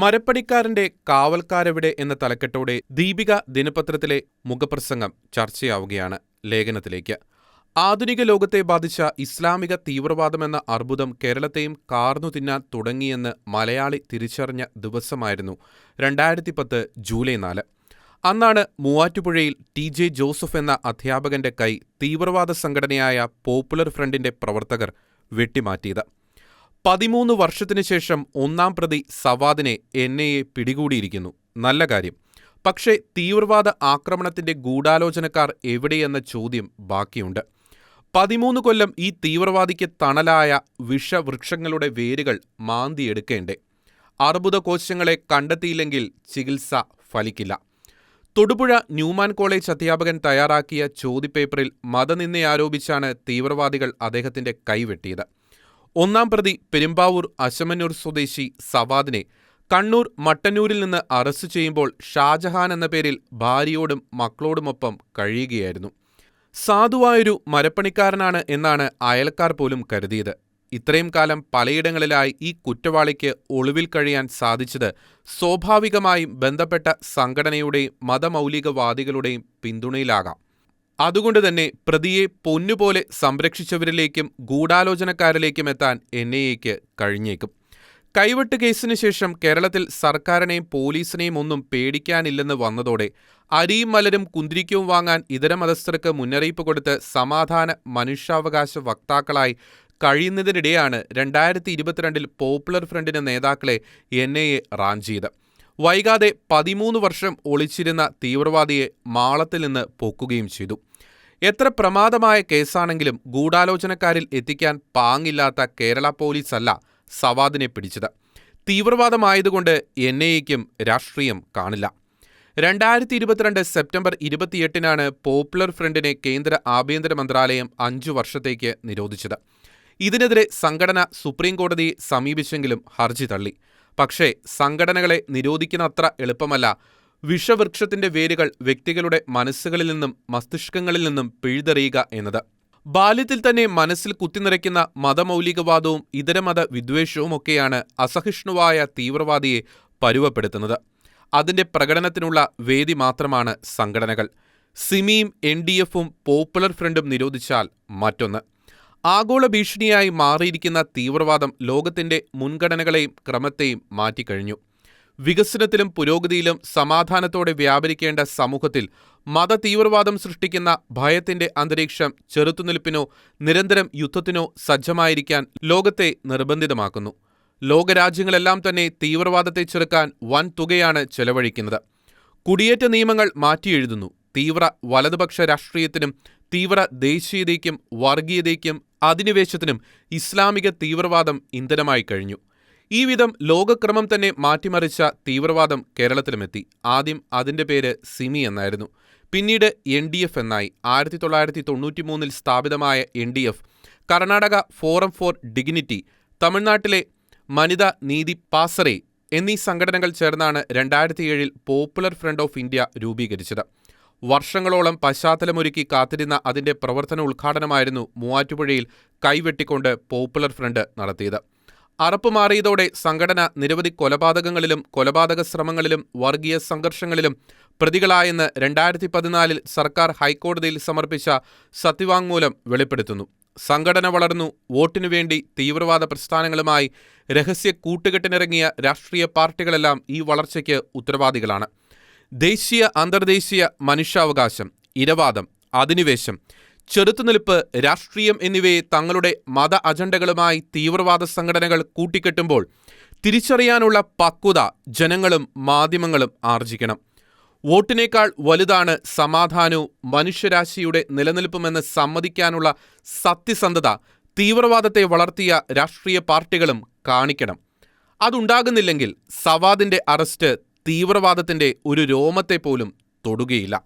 മരപ്പണിക്കാരന്റെ കാവൽക്കാരെവിടെ എന്ന തലക്കെട്ടോടെ ദീപിക ദിനപത്രത്തിലെ മുഖപ്രസംഗം ചർച്ചയാവുകയാണ്. ലേഖനത്തിലേക്ക്. ആധുനിക ലോകത്തെ ബാധിച്ച ഇസ്ലാമിക തീവ്രവാദമെന്ന അർബുദം കേരളത്തെയും കാർന്നു തിന്നാൻ തുടങ്ങിയെന്ന് മലയാളി തിരിച്ചറിഞ്ഞ ദിവസമായിരുന്നു 2010 ജൂലൈ 4. അന്നാണ് മൂവാറ്റുപുഴയിൽ TJ ജോസഫ് എന്ന അധ്യാപകന്റെ കൈ തീവ്രവാദ സംഘടനയായ പോപ്പുലർ ഫ്രണ്ടിന്റെ പ്രവർത്തകർ വെട്ടിമാറ്റിയത്. 13 വർഷത്തിനു ശേഷം ഒന്നാം പ്രതി സവാദിനെ NIA പിടികൂടിയിരിക്കുന്നു. നല്ല കാര്യം. പക്ഷേ തീവ്രവാദ ആക്രമണത്തിന്റെ ഗൂഢാലോചനക്കാർ എവിടെയെന്ന ചോദ്യം ബാക്കിയുണ്ട്. 13 കൊല്ലം ഈ തീവ്രവാദിക്ക് തണലായ വിഷവൃക്ഷങ്ങളുടെ വേരുകൾ മാന്തിയെടുക്കേണ്ടേ? അർബുദകോശങ്ങളെ കണ്ടെത്തിയില്ലെങ്കിൽ ചികിത്സ ഫലിക്കില്ല. തൊടുപുഴ ന്യൂമാൻ കോളേജ് അധ്യാപകൻ തയ്യാറാക്കിയ ചോദ്യപേപ്പറിൽ മതനിന്ദയാരോപിച്ചാണ് തീവ്രവാദികൾ അദ്ദേഹത്തിന്റെ കൈവെട്ടിയത്. ഒന്നാം പ്രതി പെരുമ്പാവൂർ അശമന്നൂർ സ്വദേശി സവാദിനെ കണ്ണൂർ മട്ടന്നൂരിൽ നിന്ന് അറസ്റ്റ് ചെയ്യുമ്പോൾ ഷാജഹാൻ എന്ന പേരിൽ ഭാര്യയോടും മക്കളോടുമൊപ്പം കഴിയുകയായിരുന്നു. സാധുവായൊരു മരപ്പണിക്കാരനാണ് എന്നാണ് അയൽക്കാർ പോലും കരുതിയത്. ഇത്രയും കാലം പലയിടങ്ങളിലായി ഈ കുറ്റവാളിക്ക് ഒളിവിൽ കഴിയാൻ സാധിച്ചത് സ്വാഭാവികമായും ബന്ധപ്പെട്ട സംഘടനയുടെയും മതമൗലികവാദികളുടെയും പിന്തുണയിലാകാം. അതുകൊണ്ട് തന്നെ പ്രതിയെ പൊന്നുപോലെ സംരക്ഷിച്ചവരിലേക്കും ഗൂഢാലോചനക്കാരിലേക്കും എത്താൻ NIAയ്ക്ക് കഴിഞ്ഞേക്കും. കൈവെട്ട് കേസിന് ശേഷം കേരളത്തിൽ സർക്കാരിനെയും പോലീസിനെയും ഒന്നും പേടിക്കാനില്ലെന്ന് വന്നതോടെ അരിയും മലരും കുന്തിരിക്കവും വാങ്ങാൻ ഇതര മതസ്ഥർക്ക് മുന്നറിയിപ്പ് കൊടുത്ത് സമാധാന മനുഷ്യാവകാശ വക്താക്കളായി കഴിയുന്നതിനിടെയാണ് 2022 പോപ്പുലർ ഫ്രണ്ടിന്റെ നേതാക്കളെ NIA റാഞ്ചിയത്. വൈകാതെ 13 വർഷം ഒളിച്ചിരുന്ന തീവ്രവാദിയെ മാളത്തിൽ നിന്ന് പൊക്കുകയും ചെയ്തു. എത്ര പ്രമാദമായ കേസാണെങ്കിലും ഗൂഢാലോചനക്കാരിൽ എത്തിക്കാൻ പാങ്ങില്ലാത്ത കേരള പോലീസല്ല സവാദിനെ പിടിച്ചത്. തീവ്രവാദമായതുകൊണ്ട് NIAയ്ക്കും രാഷ്ട്രീയം കാണില്ല. 2022 സെപ്റ്റംബർ 28 പോപ്പുലർ ഫ്രണ്ടിനെ കേന്ദ്ര ആഭ്യന്തര മന്ത്രാലയം 5 വർഷത്തേക്ക് നിരോധിച്ചത്. ഇതിനെതിരെ സംഘടന സുപ്രീം കോടതിയെ സമീപിച്ചെങ്കിലും ഹർജി തള്ളി. പക്ഷേ സംഘടനകളെ നിരോധിക്കുന്നത്ര എളുപ്പമല്ല വിഷവൃക്ഷത്തിന്റെ വേരുകൾ വ്യക്തികളുടെ മനസ്സുകളിൽ നിന്നും മസ്തിഷ്കങ്ങളിൽ നിന്നും പിഴുതെറിയുക എന്നത്. ബാല്യത്തിൽ തന്നെ മനസ്സിൽ കുത്തിനിറയ്ക്കുന്ന മതമൗലികവാദവും ഇതര മത വിദ്വേഷവുമൊക്കെയാണ് അസഹിഷ്ണുവായ തീവ്രവാദിയെ പരുവപ്പെടുത്തുന്നത്. അതിന്റെ പ്രകടനത്തിനുള്ള വേദി മാത്രമാണ് സംഘടനകൾ. സിമിയും NDFും പോപ്പുലർ ഫ്രണ്ടും നിരോധിച്ചാൽ മറ്റൊന്ന്. ആഗോള ഭീഷണിയായി മാറിയിരിക്കുന്ന തീവ്രവാദം ലോകത്തിന്റെ മുൻഗണനകളെയും ക്രമത്തെയും മാറ്റിക്കഴിഞ്ഞു. വികസനത്തിലും പുരോഗതിയിലും സമാധാനത്തോടെ വ്യാപരിക്കേണ്ട സമൂഹത്തിൽ മതതീവ്രവാദം സൃഷ്ടിക്കുന്ന ഭയത്തിന്റെ അന്തരീക്ഷം ചെറുത്തുനിൽപ്പിനോ നിരന്തരം യുദ്ധത്തിനോ സജ്ജമായിരിക്കാൻ ലോകത്തെ നിർബന്ധിതമാക്കുന്നു. ലോകരാജ്യങ്ങളെല്ലാം തന്നെ തീവ്രവാദത്തെ ചെറുക്കാൻ വൻ തുകയാണ് ചെലവഴിക്കുന്നത്. കുടിയേറ്റ നിയമങ്ങൾ മാറ്റിയെഴുതുന്നു. തീവ്ര വലതുപക്ഷ രാഷ്ട്രീയത്തിനും തീവ്ര ദേശീയതയ്ക്കും വർഗീയതയ്ക്കും അധിനിവേശത്തിനും ഇസ്ലാമിക തീവ്രവാദം ഇന്ധനമായി കഴിഞ്ഞു. ഈ വിധം ലോകക്രമം തന്നെ മാറ്റിമറിച്ച തീവ്രവാദം കേരളത്തിലുമെത്തി. ആദ്യം അതിന്റെ പേര് സിമി എന്നായിരുന്നു. പിന്നീട് NDF എന്നായി. 1993 സ്ഥാപിതമായ NDF, Karnataka forum four dignity, തമിഴ്നാട്ടിലെ മനിത നീതി പാസറെ എന്നീ സംഘടനകൾ ചേർന്നാണ് 2007 പോപ്പുലർ ഫ്രണ്ട് ഓഫ് ഇന്ത്യ രൂപീകരിച്ചത്. വർഷങ്ങളോളം പശ്ചാത്തലമൊരുക്കി കാത്തിരുന്ന അതിന്റെ പ്രവർത്തന ഉദ്ഘാടനമായിരുന്നു മൂവാറ്റുപുഴയിൽ കൈവെട്ടിക്കൊണ്ട് പോപ്പുലർ ഫ്രണ്ട് നടത്തിയത്. അറപ്പ് മാറിയതോടെ സംഘടന നിരവധി കൊലപാതകങ്ങളിലും കൊലപാതക ശ്രമങ്ങളിലും വർഗീയ സംഘർഷങ്ങളിലും പ്രതികളായെന്ന് 2014 സർക്കാർ ഹൈക്കോടതിയിൽ സമർപ്പിച്ച സത്യവാങ്മൂലം വെളിപ്പെടുത്തുന്നു. സംഘടന വളർന്നു. വോട്ടിനുവേണ്ടി തീവ്രവാദ പ്രസ്ഥാനങ്ങളുമായി രഹസ്യ കൂട്ടുകെട്ടിനിറങ്ങിയ രാഷ്ട്രീയ പാർട്ടികളെല്ലാം ഈ വളർച്ചയ്ക്ക് ഉത്തരവാദികളാണ്. ദേശീയ അന്തർദേശീയ മനുഷ്യാവകാശം, ഇരവാദം, അധിനിവേശം, ചെറുത്തുനിൽപ്പ്, രാഷ്ട്രീയം എന്നിവയെ തങ്ങളുടെ മത അജണ്ടകളുമായി തീവ്രവാദ സംഘടനകൾ കൂട്ടിക്കെട്ടുമ്പോൾ തിരിച്ചറിയാനുള്ള പക്വത ജനങ്ങളും മാധ്യമങ്ങളും ആർജിക്കണം. വോട്ടിനേക്കാൾ വലുതാണ് സമാധാനവും മനുഷ്യരാശിയുടെ നിലനിൽപ്പുമെന്ന് സമ്മതിക്കാനുള്ള സത്യസന്ധത തീവ്രവാദത്തെ വളർത്തിയ രാഷ്ട്രീയ പാർട്ടികളും കാണിക്കണം. അതുണ്ടാകുന്നില്ലെങ്കിൽ സവാദിന്റെ അറസ്റ്റ് തീവ്രവാദത്തിന്റെ ഒരു രോമത്തെ പോലും തൊടുകയില്ല.